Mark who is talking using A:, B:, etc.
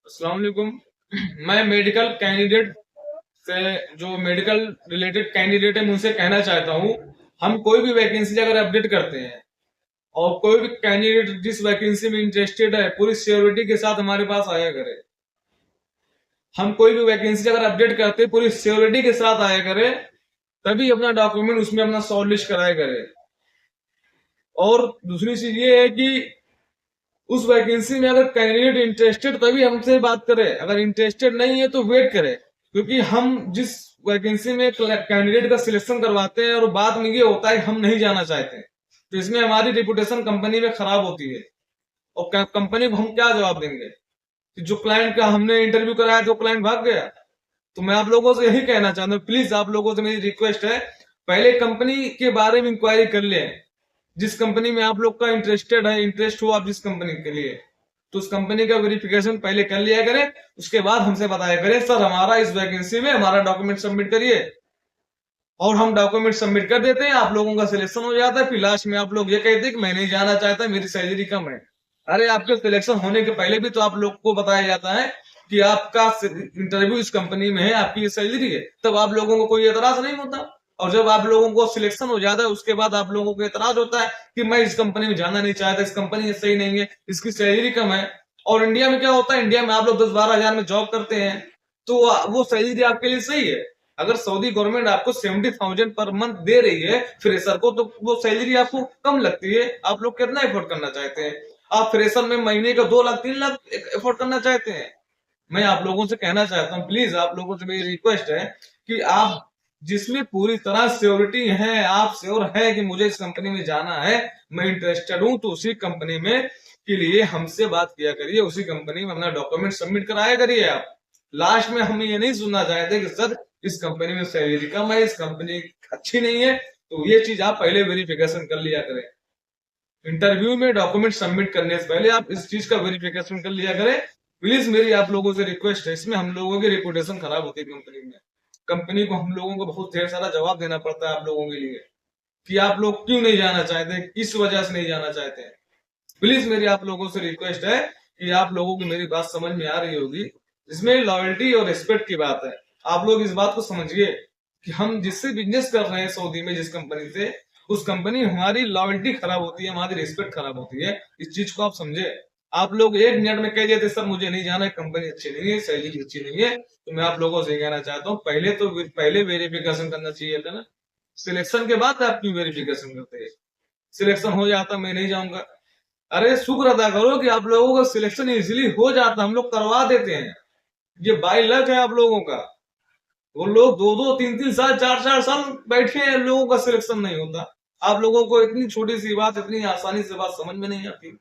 A: अस्सलाम वालेकुम। मैं मेडिकल कैंडिडेट से जो मेडिकल रिलेटेड कैंडिडेट है उनसे कहना चाहता हूँ, हम कोई भी वैकेंसी अगर अपडेट करते हैं और कोई भी कैंडिडेट जिस वैकेंसी में इंटरेस्टेड है पूरी श्योरिटी के साथ हमारे पास आया करे। हम कोई भी वैकेंसी अगर अपडेट करते हैं पूरी श्योरिटी के साथ आया करे, तभी अपना डॉक्यूमेंट उसमें अपना शॉर्ट लिस्ट कराया करे। और दूसरी चीज ये है कि उस वैकेंसी में अगर कैंडिडेट इंटरेस्टेड तभी हमसे बात करे, अगर इंटरेस्टेड नहीं है तो वेट करे। क्योंकि हम जिस वैकेंसी में कैंडिडेट का सिलेक्शन करवाते हैं और बाद में ये होता है हम नहीं जाना चाहते हैं, तो इसमें हमारी रिपुटेशन कंपनी में खराब होती है। और कंपनी को हम क्या जवाब देंगे कि जो क्लाइंट का हमने इंटरव्यू कराया तो क्लाइंट भाग गया। तो मैं आप लोगों से यही कहना चाहता हूँ, प्लीज आप लोगों से मेरी रिक्वेस्ट है, पहले कंपनी के बारे में इंक्वायरी कर लें। जिस कंपनी में आप लोग का इंटरेस्ट हो आप जिस कंपनी के लिए, तो उस कंपनी का वेरिफिकेशन पहले कर लिया करें। उसके बाद हमसे बताया करें सर हमारा इस वैकेंसी में हमारा डॉक्यूमेंट सबमिट करिए। और हम डॉक्यूमेंट सबमिट कर देते हैं, आप लोगों का सिलेक्शन हो जाता है। फिर लास्ट में आप लोग ये कहते हैं कि मैं नहीं जाना चाहता, मेरी सैलरी कम है। अरे आपके सिलेक्शन होने के पहले भी तो आप लोग को बताया जाता है कि आपका इंटरव्यू इस कंपनी में है, आपकी ये सैलरी है, तब आप लोगों को कोई एतराज नहीं होता। और जब आप लोगों को सिलेक्शन हो जाता है उसके बाद आप लोगों को एतराज होता है कि मैं इस कंपनी में जाना नहीं चाहता, इस कंपनी सही नहीं है, इसकी सैलरी कम है। और इंडिया में क्या होता है, इंडिया में आप लोग 10-12 हजार में जॉब करते हैं, तो वो सैलरी आपके लिए सही है। अगर सऊदी गवर्नमेंट आपको 70,000 पर मंथ दे रही है फ्रेशर को, तो वो सैलरी आपको कम लगती है। आप लोग कितना एफोर्ड करना चाहते हैं? आप फ्रेशर में महीने का 2 लाख 3 लाख एफोर्ड करना चाहते हैं? मैं आप लोगों से कहना चाहता हूँ, प्लीज आप लोगों से मेरी रिक्वेस्ट है कि आप जिसमें पूरी तरह श्योरिटी है, आप श्योर है कि मुझे इस कंपनी में जाना है, मैं इंटरेस्टेड हूं, तो उसी कंपनी में के लिए हमसे बात किया करिए, उसी कंपनी में अपना डॉक्यूमेंट सबमिट कराया करिए। आप लास्ट में हम ये नहीं सुनना चाहते कि सर इस कंपनी में सैलरी कम है, इस कंपनी अच्छी नहीं है। तो ये चीज आप पहले वेरिफिकेशन कर लिया करें। इंटरव्यू में डॉक्यूमेंट सबमिट करने से पहले आप इस चीज का वेरिफिकेशन कर लिया करें। प्लीज मेरी आप लोगों से रिक्वेस्ट है, इसमें हम लोगों की रिपुटेशन खराब होती है कंपनी में। कंपनी को हम लोगों को बहुत ढेर सारा जवाब देना पड़ता है आप लोगों के लिए कि आप लोग क्यों नहीं जाना चाहते, किस वजह से नहीं जाना चाहते हैं। प्लीज मेरी आप लोगों से रिक्वेस्ट है कि आप लोगों की मेरी बात समझ में आ रही होगी। इसमें लॉयल्टी और रिस्पेक्ट की बात है। आप लोग इस बात को समझिए कि हम जिससे बिजनेस कर रहे हैं सऊदी में, जिस कंपनी से, उस कंपनी हमारी लॉयल्टी खराब होती है, हमारी रिस्पेक्ट खराब होती है। इस चीज को आप समझे। आप लोग 1 मिनट में कह देते सर मुझे नहीं जाना है, कंपनी अच्छी नहीं है, सैलरी अच्छी नहीं है। तो मैं आप लोगों से कहना चाहता हूँ, पहले वेरिफिकेशन करना चाहिए था ना। सिलेक्शन के बाद आप क्यों वेरिफिकेशन करते हैं? सिलेक्शन हो जाता मैं नहीं जाऊंगा। अरे शुक्र अदा करो कि आप लोगों का सिलेक्शन इजीली हो जाता, हम लोग करवा देते हैं। ये बाई लक है आप लोगों का। वो लोग 2-2 3-3 साल 4-4 साल बैठे हैं, लोगों का सिलेक्शन नहीं होता। आप लोगों को इतनी छोटी सी बात, इतनी आसानी से बात समझ में नहीं आती।